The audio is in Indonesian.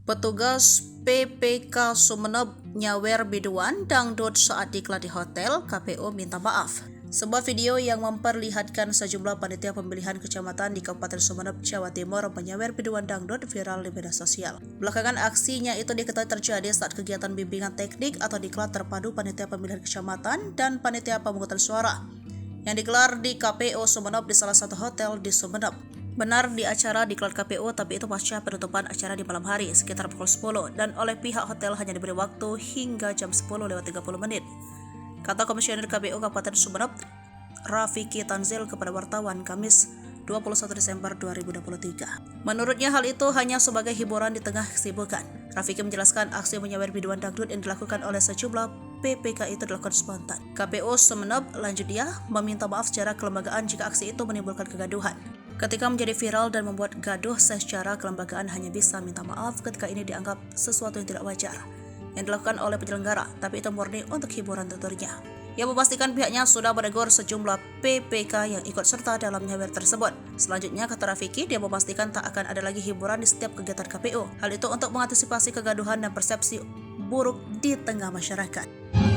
Petugas PPK Sumeneb nyawer biduan dangdut saat diklat di hotel, KPU minta maaf. Sebuah video yang memperlihatkan sejumlah panitia pemilihan kecamatan di Kabupaten Sumeneb, Jawa Timur menyawer biduan dangdut viral di media sosial. Belakangan aksinya itu diketahui terjadi saat kegiatan bimbingan teknik atau diklat terpadu panitia pemilihan kecamatan dan panitia pemungutan suara yang digelar di KPU Sumeneb di salah satu hotel di Sumeneb. Benar di acara diklat KPU, tapi itu pasca penutupan acara di malam hari sekitar pukul 10 dan oleh pihak hotel hanya diberi waktu hingga jam 10:30. Kata Komisioner KPU Kabupaten Sumeneb, Rafiki Tanzil kepada wartawan Kamis 21 Desember 2023. Menurutnya hal itu hanya sebagai hiburan di tengah kesibukan. Rafiki menjelaskan aksi menyawer biduan dangdut yang dilakukan oleh sejumlah PPK itu dilakukan spontan. KPU Sumeneb lanjut dia meminta maaf secara kelembagaan jika aksi itu menimbulkan kegaduhan. Ketika menjadi viral dan membuat gaduh, secara kelembagaan hanya bisa minta maaf ketika ini dianggap sesuatu yang tidak wajar yang dilakukan oleh penyelenggara, tapi itu murni untuk hiburan tentunya. Ia memastikan pihaknya sudah menegur sejumlah PPK yang ikut serta dalam nyawer tersebut. Selanjutnya, kata Rafiki, dia memastikan tak akan ada lagi hiburan di setiap kegiatan KPU. Hal itu untuk mengantisipasi kegaduhan dan persepsi buruk di tengah masyarakat.